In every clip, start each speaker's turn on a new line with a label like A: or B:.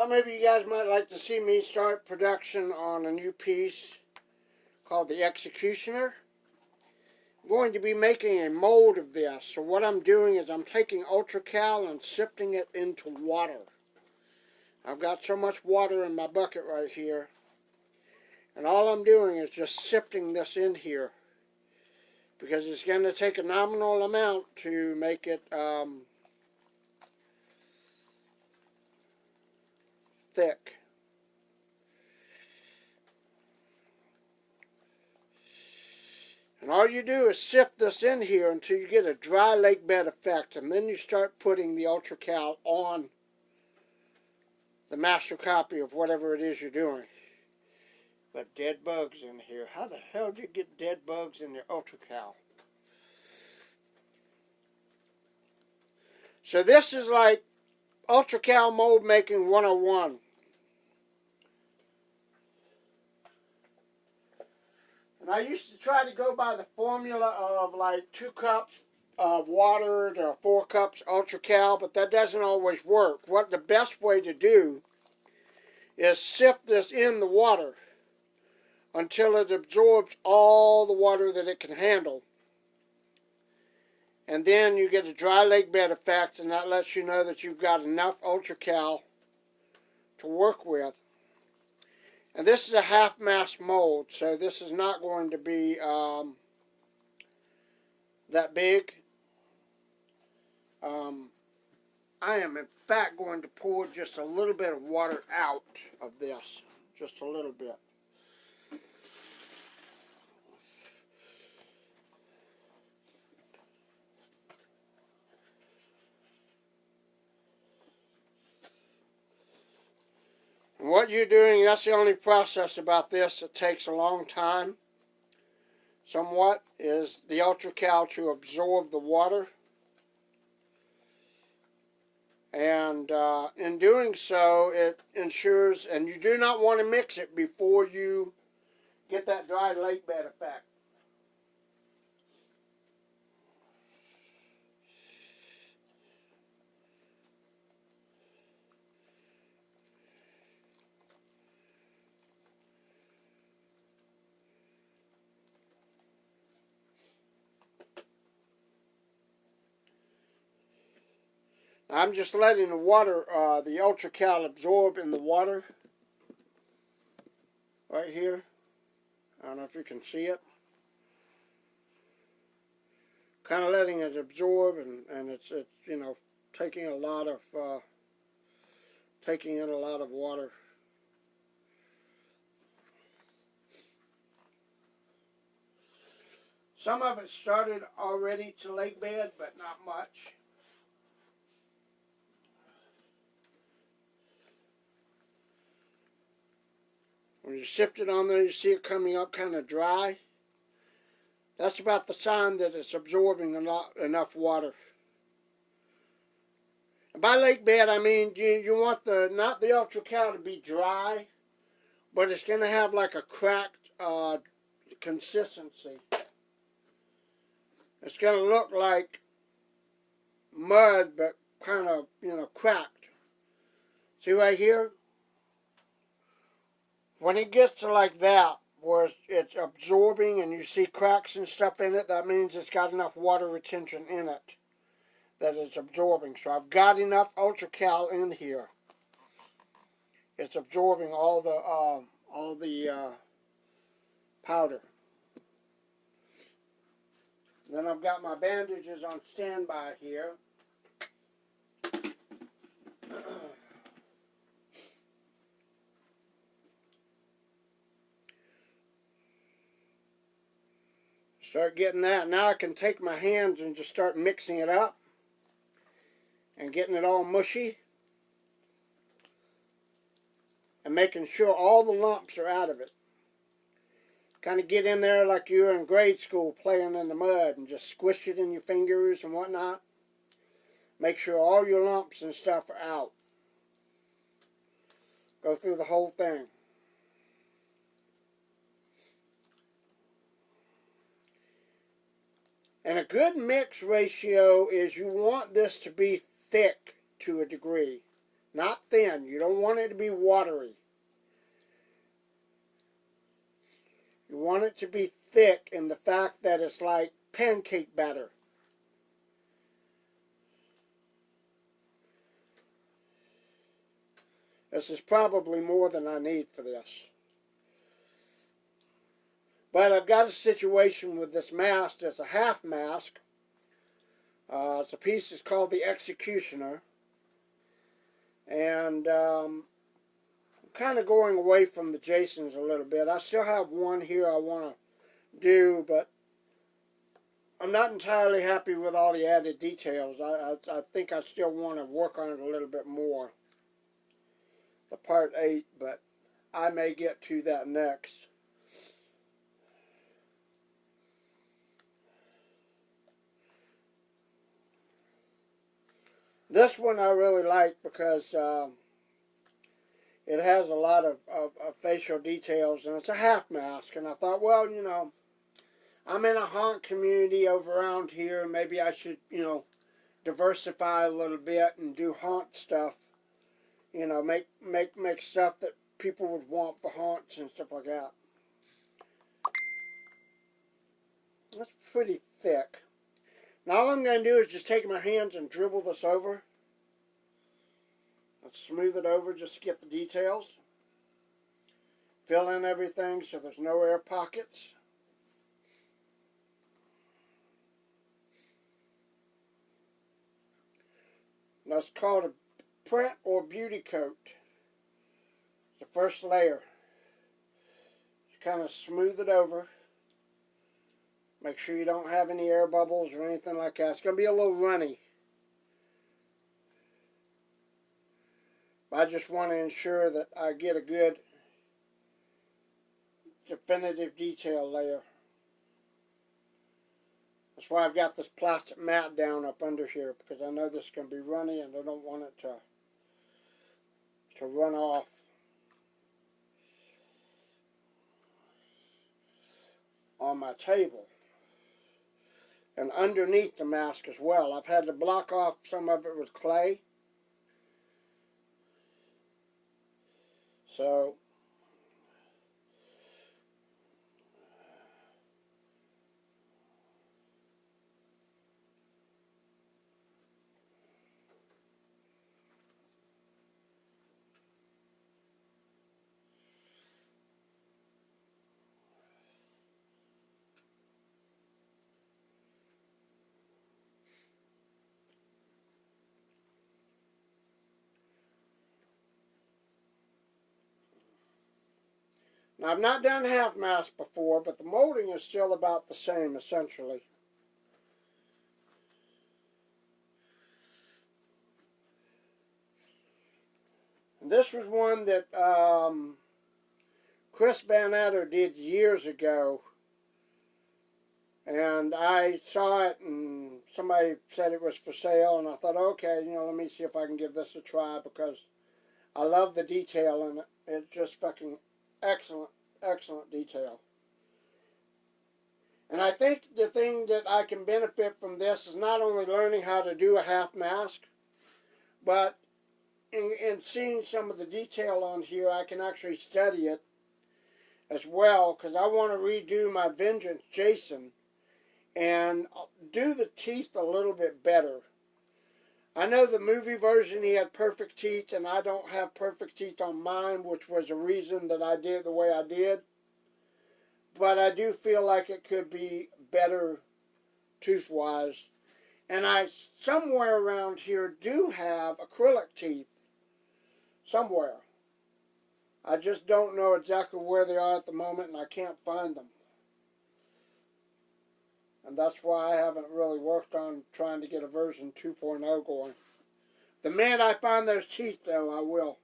A: thought maybe you guys might like to see me start production on a new piece called the Executioner. I'm going to be making a mold of this. So what I'm doing is I'm taking Ultracal and sifting it into water. I've got so much water in my bucket right here. And all I'm doing is just sifting this in here. Because it's going to take a nominal amount to make it thick. And all you do is sift this in here until you get a dry lake bed effect, and then you start putting the Ultracal on the master copy of whatever it is you're doing. But dead bugs in here. How the hell did you get dead bugs in your Ultracal? So this is like Ultracal mold making 101. And I used to try to go by the formula of like 2 cups of water to 4 cups Ultracal, but that doesn't always work. What the best way to do is sift this in the water until it absorbs all the water that it can handle. And then you get a dry lake bed effect, and that lets you know that you've got enough Ultracal to work with. And this is a half-mass mold, so this is not going to be that big. I am, in fact, going to pour just a little bit of water out of this. Just a little bit. And what you're doing, that's the only process about this that takes a long time, somewhat, is the Ultracal to absorb the water. And in doing so, it ensures, and you do not want to mix it before you get that dry lake bed effect. I'm just letting the water, the Ultracal absorb in the water right here. I don't know if you can see it. Kind of letting it absorb, and it's you know, taking in a lot of water. Some of it started already to lake bed, but not much. When you sift it on there, you see it coming up kind of dry. That's about the sign that it's absorbing enough water. And by lake bed, I mean you want not the Ultracal to be dry, but it's going to have like a cracked consistency. It's going to look like mud, but kind of, you know, cracked. See right here? When it gets to like that, where it's absorbing and you see cracks and stuff in it, that means it's got enough water retention in it that it's absorbing. So I've got enough Ultracal in here. It's absorbing all the powder. Then I've got my bandages on standby here. Start getting that. Now I can take my hands and just start mixing it up and getting it all mushy and making sure all the lumps are out of it. Kind of get in there like you were in grade school playing in the mud and just squish it in your fingers and whatnot. Make sure all your lumps and stuff are out. Go through the whole thing. And a good mix ratio is you want this to be thick to a degree. Not thin. You don't want it to be watery. You want it to be thick in the fact that it's like pancake batter. This is probably more than I need for this. But I've got a situation with this mask that's a half mask. It's a piece that's called the Executioner. And I'm kind of going away from the Jasons a little bit. I still have one here I want to do, but I'm not entirely happy with all the added details. I think I still want to work on it a little bit more. The part 8, but I may get to that next. This one I really like because it has a lot of facial details, and it's a half mask. And I thought, well, you know, I'm in a haunt community over around here. Maybe I should, you know, diversify a little bit and do haunt stuff. You know, make stuff that people would want for haunts and stuff like that. That's pretty thick. Now all I'm going to do is just take my hands and dribble this over. Let's smooth it over just to get the details. Fill in everything so there's no air pockets. That's called a print or beauty coat. The first layer. Just kind of smooth it over. Make sure you don't have any air bubbles or anything like that. It's going to be a little runny. I just want to ensure that I get a good definitive detail layer. That's why I've got this plastic mat down up under here, because I know this is going to be runny and I don't want it to run off. On my table. And underneath the mask as well. I've had to block off some of it with clay. So now, I've not done half mask before, but the molding is still about the same, essentially. And this was one that Chris Van Adder did years ago. And I saw it, and somebody said it was for sale, and I thought, okay, you know, let me see if I can give this a try, because I love the detail in it. It's just fucking excellent. Excellent detail. And I think the thing that I can benefit from this is not only learning how to do a half mask, but in seeing some of the detail on here, I can actually study it as well, because I want to redo my Vengeance Jason and do the teeth a little bit better. I know the movie version he had perfect teeth, and I don't have perfect teeth on mine, which was a reason that I did the way I did. But I do feel like it could be better tooth-wise. And I, somewhere around here, do have acrylic teeth. Somewhere. I just don't know exactly where they are at the moment, and I can't find them. And that's why I haven't really worked on trying to get a version 2.0 going. The minute I find those teeth, though, I will.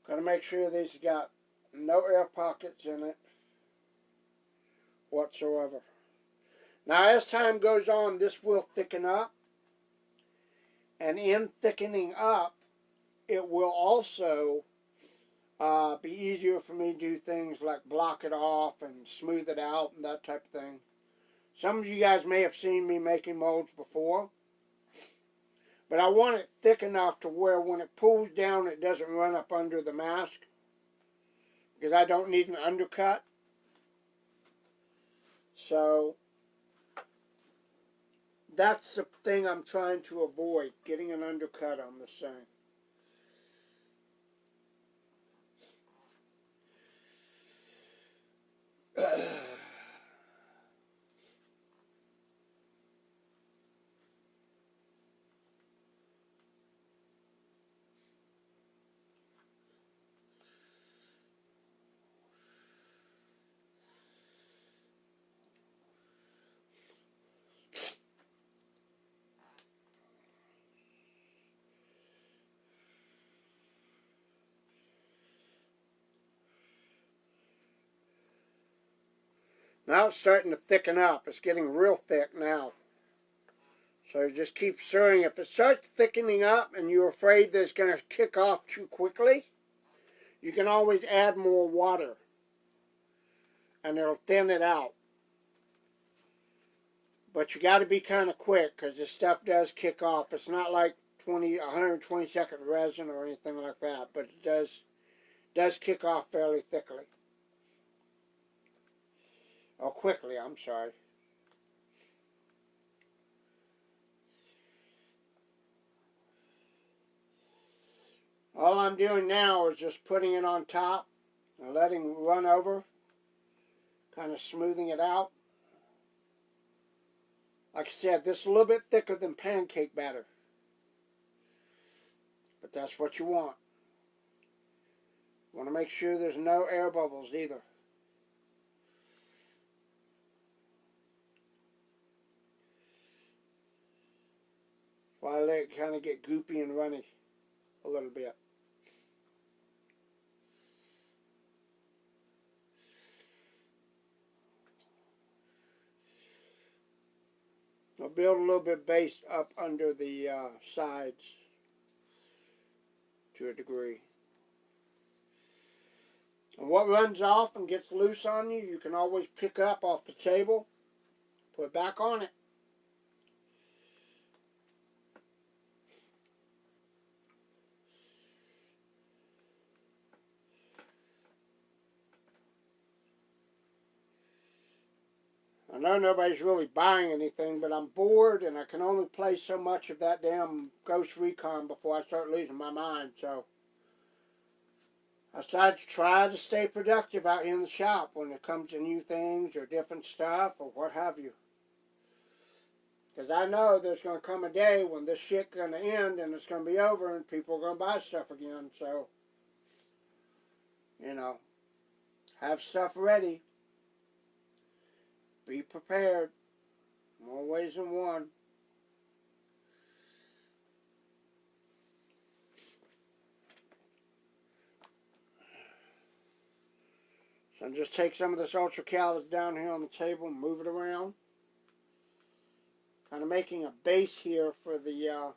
A: Got to make sure these got no air pockets in it whatsoever. Now as time goes on, this will thicken up, and in thickening up, it will also be easier for me to do things like block it off and smooth it out and that type of thing. Some of you guys may have seen me making molds before, but I want it thick enough to where when it pulls down, it doesn't run up under the mask, because I don't need an undercut. So that's the thing I'm trying to avoid, getting an undercut on this thing. Now it's starting to thicken up. It's getting real thick now. So just keep stirring. If it starts thickening up and you're afraid that it's going to kick off too quickly, you can always add more water and it'll thin it out. But you got to be kind of quick because this stuff does kick off. It's not like 120-second resin or anything like that, but it does kick off fairly thickly. Or quickly, I'm sorry. All I'm doing now is just putting it on top and letting it run over, kind of smoothing it out. Like I said, this is a little bit thicker than pancake batter, but that's what you want. You want to make sure there's no air bubbles either. While I let it kind of get goopy and runny a little bit. I'll build a little bit base up under the sides to a degree. And what runs off and gets loose on you, you can always pick up off the table, put it back on it. I know nobody's really buying anything, but I'm bored and I can only play so much of that damn Ghost Recon before I start losing my mind, so I decided to try to stay productive out here in the shop when it comes to new things or different stuff or what have you. Because I know there's going to come a day when this shit's going to end and it's going to be over and people are going to buy stuff again, so, you know, have stuff ready. Be prepared. More ways than one. So just take some of this Ultracal that's down here on the table and move it around. Kind of making a base here for the,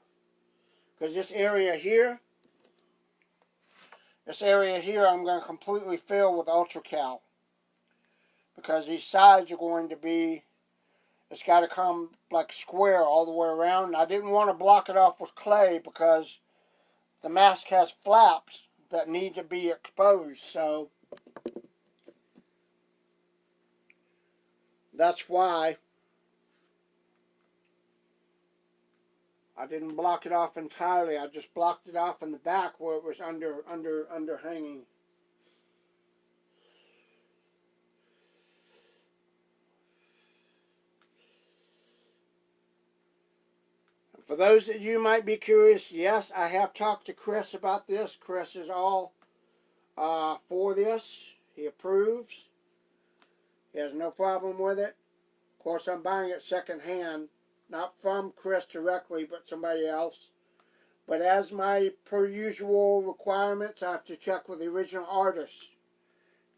A: because this area here I'm going to completely fill with Ultracal. Because these sides are going to be, it's got to come like square all the way around. And I didn't want to block it off with clay because the mask has flaps that need to be exposed. So that's why I didn't block it off entirely. I just blocked it off in the back where it was under hanging. For those of you might be curious, yes, I have talked to Chris about this. Chris is all for this. He approves. He has no problem with it. Of course, I'm buying it secondhand, not from Chris directly, but somebody else. But as my per usual requirements, I have to check with the original artist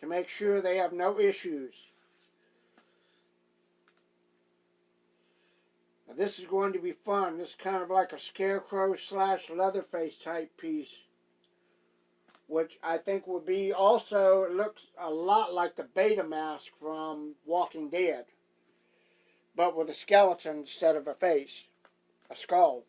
A: to make sure they have no issues. Now, this is going to be fun. This is kind of like a scarecrow slash Leatherface type piece, which I think will be also, it looks a lot like the Beta mask from Walking Dead, but with a skeleton instead of a face, a skull.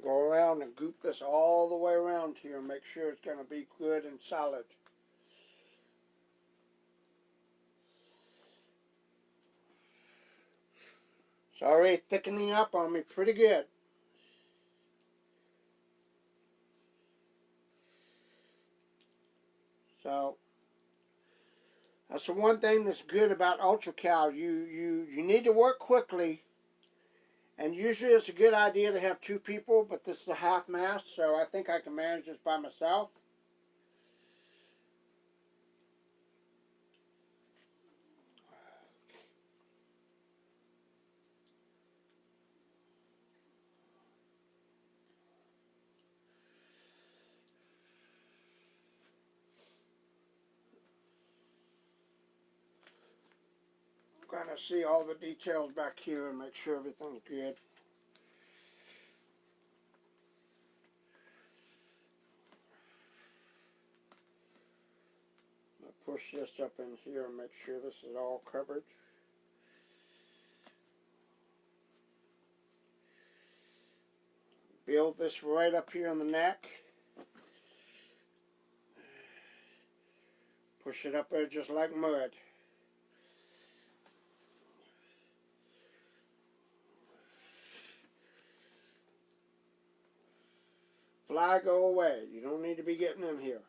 A: Go around and goop this all the way around here and make sure it's going to be good and solid. It's already thickening up on me pretty good. So that's the one thing that's good about Ultracal. You need to work quickly, and usually it's a good idea to have two people, but this is a half mast, so I think I can manage this by myself. Kind of see all the details back here and make sure everything's good. I'll push this up in here and make sure this is all covered. Build this right up here on the neck. Push it up there just like mud. Fly, go away. You don't need to be getting in here.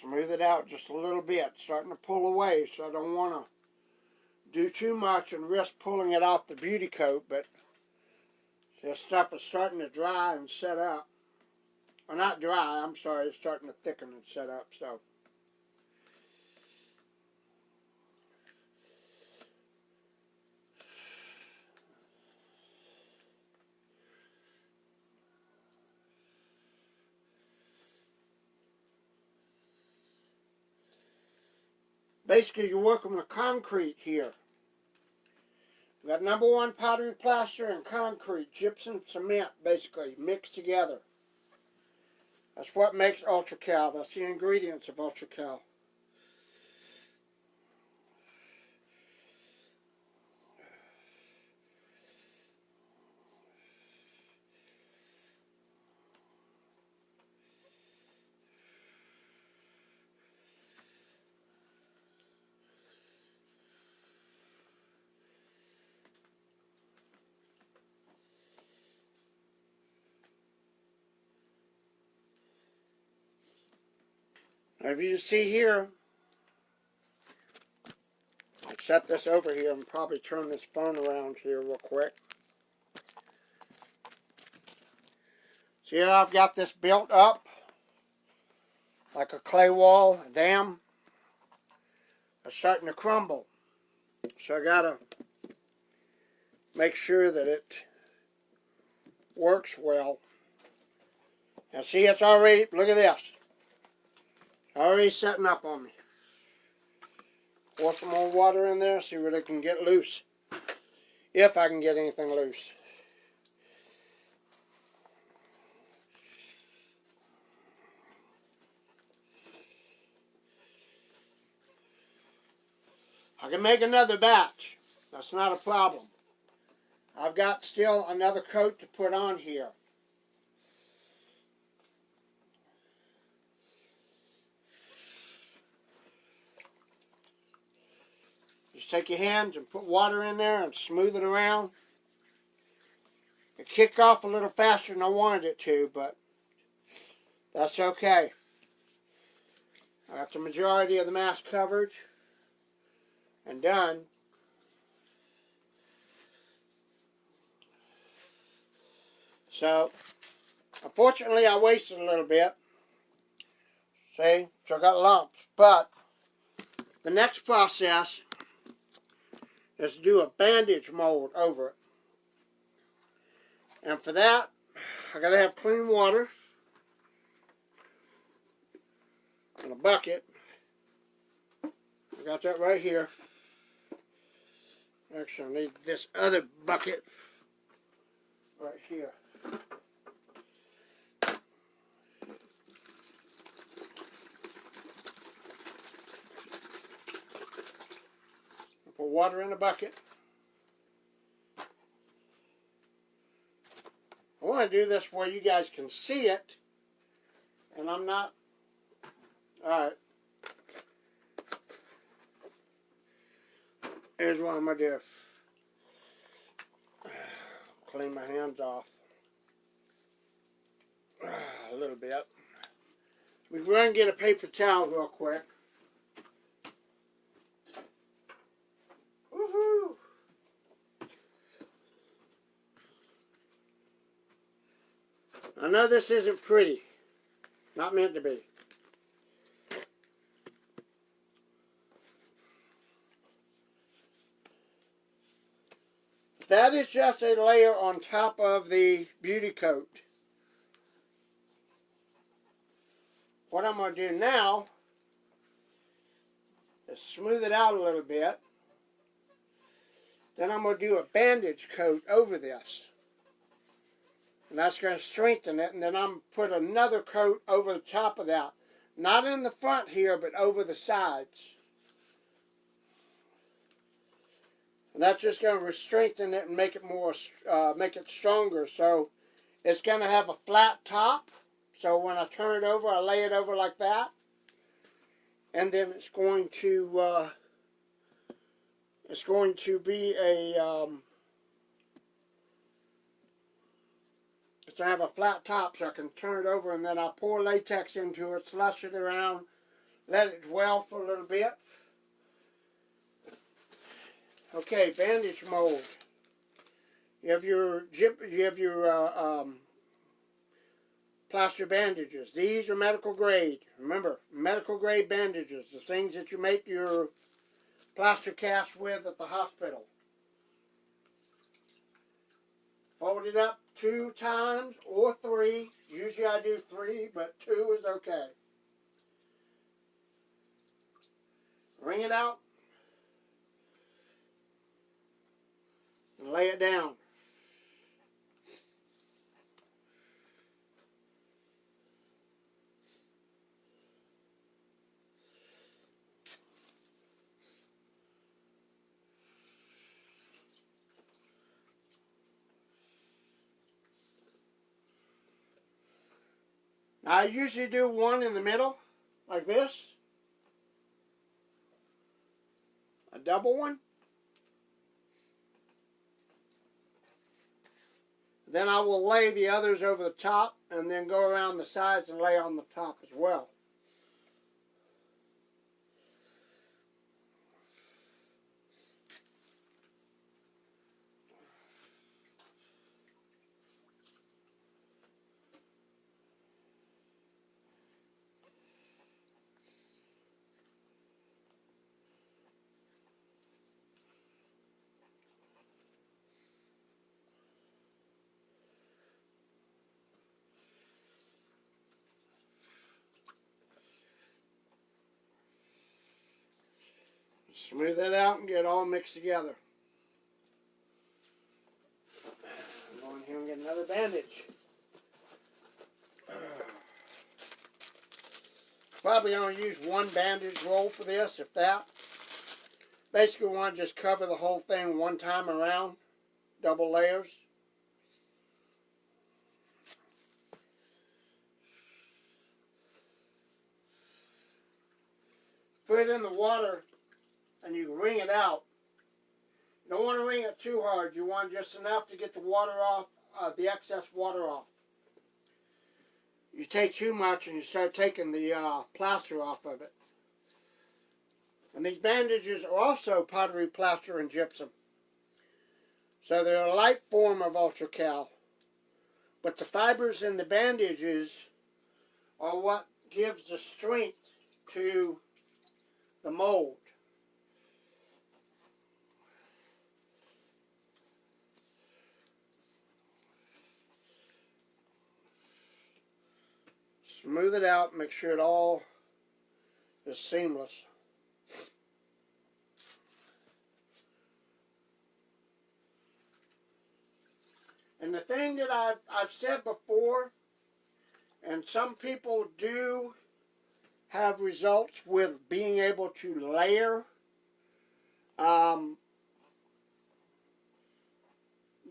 A: Smooth it out just a little bit, starting to pull away, so I don't want to do too much and risk pulling it off the beauty coat, but this stuff is starting to dry and set up. Well, not dry, I'm sorry, it's starting to thicken and set up, so. Basically, you're working with concrete here. We got #1 powdery plaster and concrete, gypsum, cement, basically, mixed together. That's what makes Ultracal. That's the ingredients of Ultracal. Now, if you see here, I'll set this over here and probably turn this phone around here real quick. See how I've got this built up like a clay wall, a dam. It's starting to crumble. So I gotta make sure that it works well. Now see, it's already, look at this, already setting up on me. Pour some more water in there, see where it can get loose, if I can get anything loose. I can make another batch. That's not a problem. I've got still another coat to put on here. Just take your hands and put water in there and smooth it around. It kicked off a little faster than I wanted it to, but that's okay. I got the majority of the mask covered and done. So, unfortunately, I wasted a little bit. See, so I got lumps. But the next process is to do a bandage mold over it. And for that, I gotta have clean water and a bucket. I got that right here. Actually, I need this other bucket right here. Put water in a bucket. I want to do this where you guys can see it, and I'm not. Alright. Here's what I'm going to do. Clean my hands off. A little bit. We're going to get a paper towel real quick. Woohoo! I know this isn't pretty. Not meant to be. That is just a layer on top of the beauty coat. What I'm going to do now is smooth it out a little bit. Then I'm going to do a bandage coat over this. And that's going to strengthen it. And then I'm going to put another coat over the top of that. Not in the front here, but over the sides. And that's just going to strengthen it and make it more, make it stronger. So it's going to have a flat top. So when I turn it over, I lay it over like that. And then it's going to be a, it's going to have a flat top so I can turn it over, and then I'll pour latex into it, slush it around, let it dwell for a little bit. Okay, bandage mold. You have your plaster bandages. These are medical grade. Remember, medical grade bandages, the things that you make your plaster cast with at the hospital. Fold it up 2 times or 3. Usually I do 3, but 2 is okay. Wring it out and lay it down. I usually do one in the middle, like this. A double one. Then I will lay the others over the top and then go around the sides and lay on the top as well. Smooth it out and get it all mixed together. Go in here and get another bandage. Probably only use one bandage roll for this, if that. Basically want to just cover the whole thing one time around, double layers. Put it in the water and you wring it out. You don't want to wring it too hard. You want just enough to get the water off, the excess water off. You take too much and you start taking the plaster off of it. And these bandages are also pottery plaster and gypsum. So they're a light form of Ultracal. But the fibers in the bandages are what gives the strength to the mold. Smooth it out, make sure it all is seamless. And the thing that I've said before, and some people do have results with being able to layer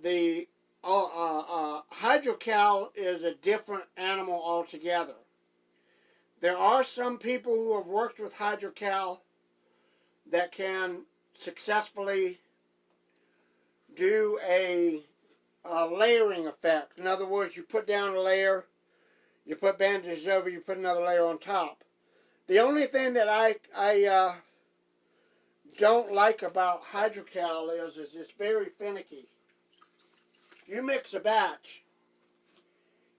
A: the Hydrocal is a different animal altogether. There are some people who have worked with Hydrocal that can successfully do a layering effect. In other words, you put down a layer, you put bandages over, you put another layer on top. The only thing that I don't like about Hydrocal is it's very finicky. You mix a batch,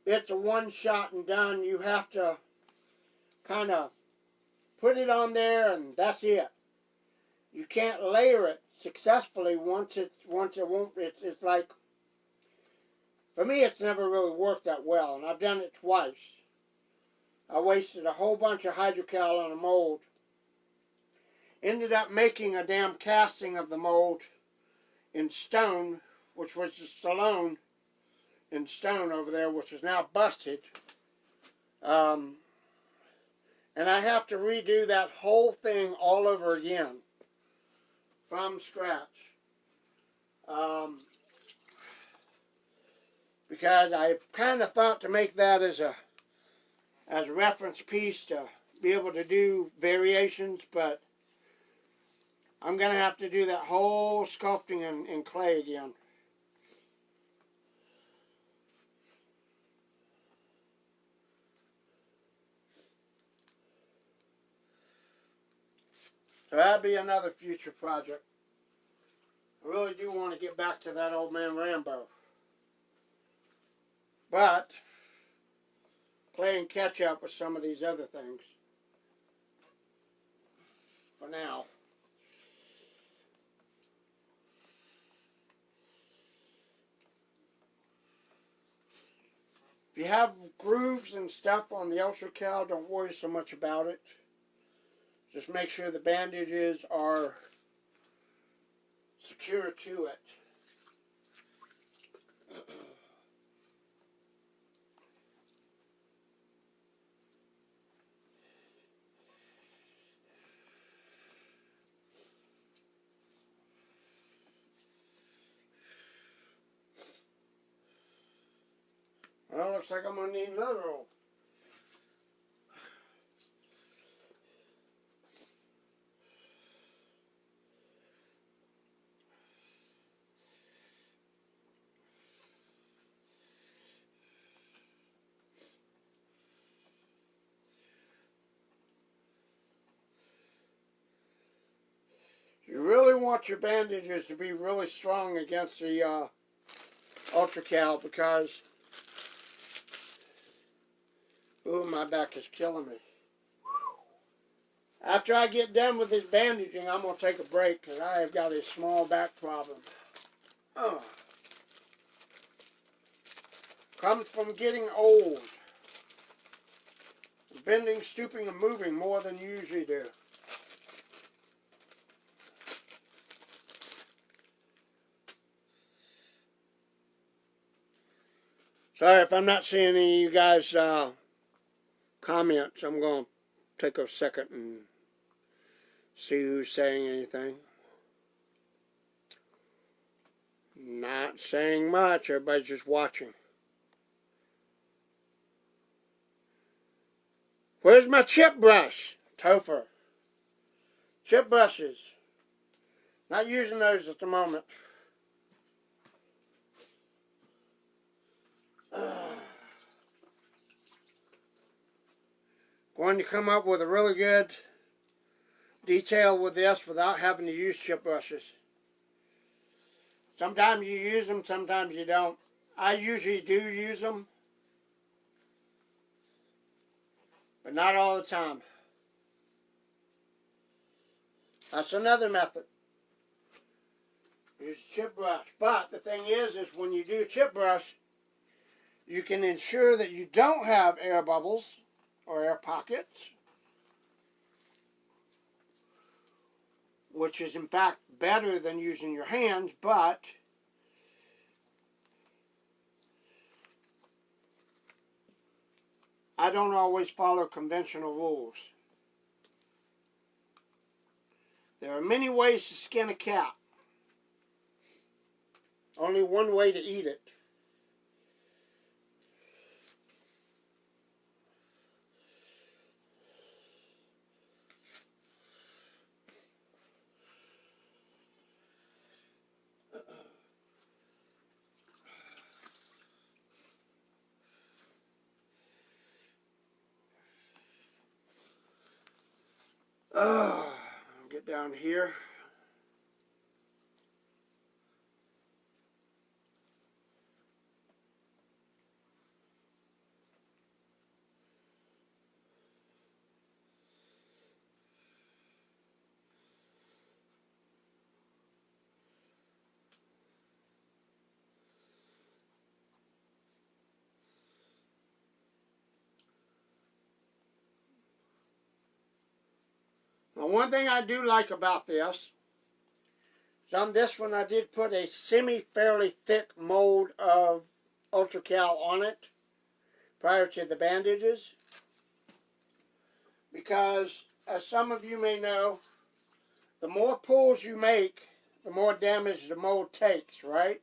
A: it's a one shot and done. You have to kind of put it on there and that's it. You can't layer it successfully once it won't. It's like, for me, it's never really worked that well, and I've done it twice. I wasted a whole bunch of Hydrocal on a mold. Ended up making a damn casting of the mold in stone, which was the stone in stone over there, which is now busted. And I have to redo that whole thing all over again from scratch. Because I kind of thought to make that as a reference piece to be able to do variations, but I'm going to have to do that whole sculpting in clay again. So that'll be another future project. I really do want to get back to that old man Rambo. But playing catch up with some of these other things for now. If you have grooves and stuff on the Ultracal, don't worry so much about it. Just make sure the bandages are secure to it. Well, looks like I'm going to need another roll. You really want your bandages to be really strong against the Ultracal because, ooh, my back is killing me. After I get done with this bandaging, I'm going to take a break because I have got a small back problem. Comes from getting old. Bending, stooping, and moving more than you usually do. Sorry if I'm not seeing any of you guys' comments. I'm going to take a second and see who's saying anything. Not saying much. Everybody's just watching. Where's my chip brush? Topher. Chip brushes. Not using those at the moment. Going to come up with a really good detail with this without having to use chip brushes. Sometimes you use them, sometimes you don't. I usually do use them, but not all the time. That's another method. Use chip brush. But the thing is when you do chip brush, you can ensure that you don't have air bubbles or air pockets, which is in fact better than using your hands, but I don't always follow conventional rules. There are many ways to skin a cat. Only one way to eat it. I'll get down here. Now, one thing I do like about this is on this one I did put a fairly thick mold of Ultracal on it prior to the bandages, because as some of you may know, the more pulls you make, the more damage the mold takes, right?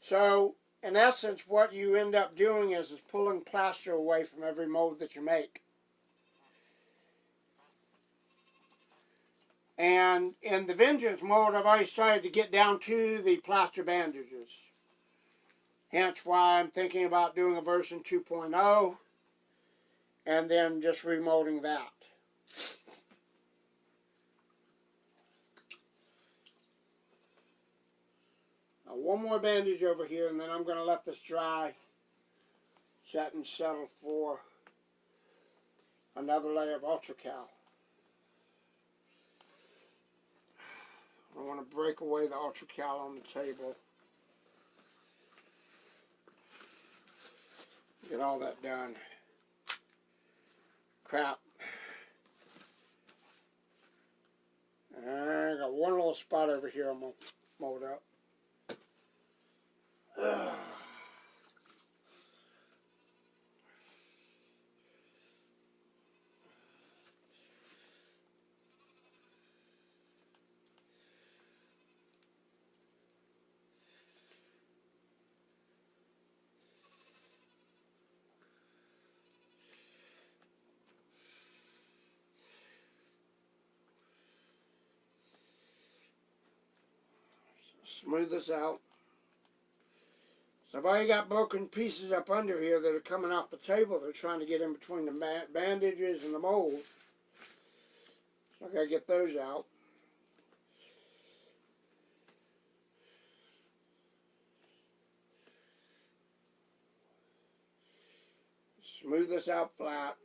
A: So, in essence, what you end up doing is pulling plaster away from every mold that you make. And in the Vengeance mold, I've already started to get down to the plaster bandages. Hence why I'm thinking about doing a version 2.0 and then just remolding that. Now, one more bandage over here, and then I'm going to let this dry, set and settle for another layer of Ultracal. I want to break away the Ultracal on the table. Get all that done. Crap. I got one little spot over here I'm going to mold up. Smooth this out. So I've already got broken pieces up under here that are coming off the table. They're trying to get in between the bandages and the mold. So I gotta get those out. Smooth this out flat.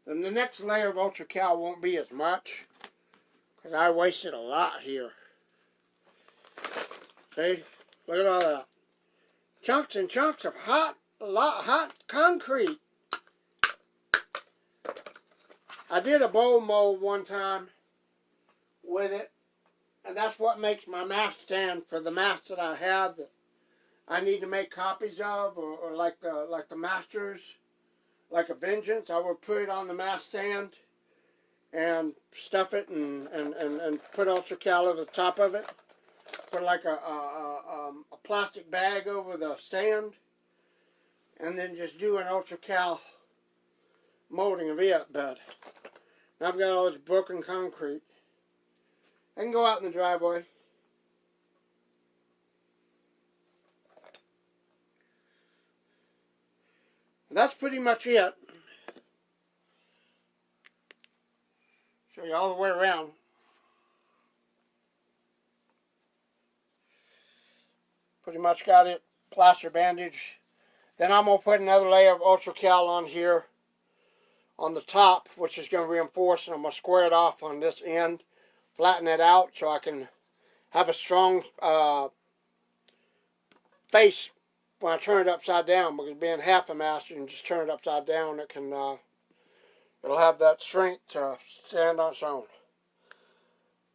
A: Then the next layer of Ultracal won't be as much, because I wasted a lot here. See? Look at all that. Chunks and chunks of hot concrete. I did a bowl mold one time with it, and that's what makes my mast stand for the mast that I have that I need to make copies of, or like the Masters, like a Vengeance. I would put it on the mast stand and stuff it and put Ultracal over the top of it. Put like a plastic bag over the stand, and then just do an Ultracal molding of it. But now I've got all this broken concrete. I can go out in the driveway. That's pretty much it. Show you all the way around. Pretty much got it. Plaster bandage. Then I'm going to put another layer of Ultracal on here on the top, which is going to reinforce, and I'm going to square it off on this end, flatten it out so I can have a strong face when I turn it upside down, because being half a mast, you can just turn it upside down. It can, it'll have that strength to stand on its own.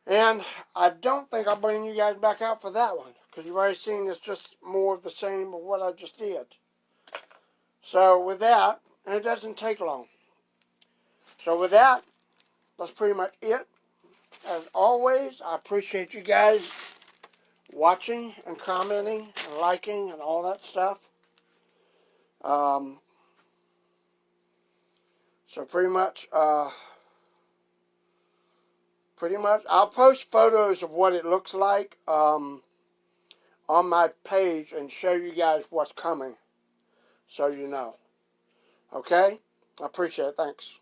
A: And I don't think I'll bring you guys back out for that one, because you've already seen it's just more of the same of what I just did. So with that, and it doesn't take long. So with that, that's pretty much it. As always, I appreciate you guys watching and commenting and liking and all that stuff. So pretty much, I'll post photos of what it looks like on my page and show you guys what's coming, so you know. Okay? I appreciate it. Thanks.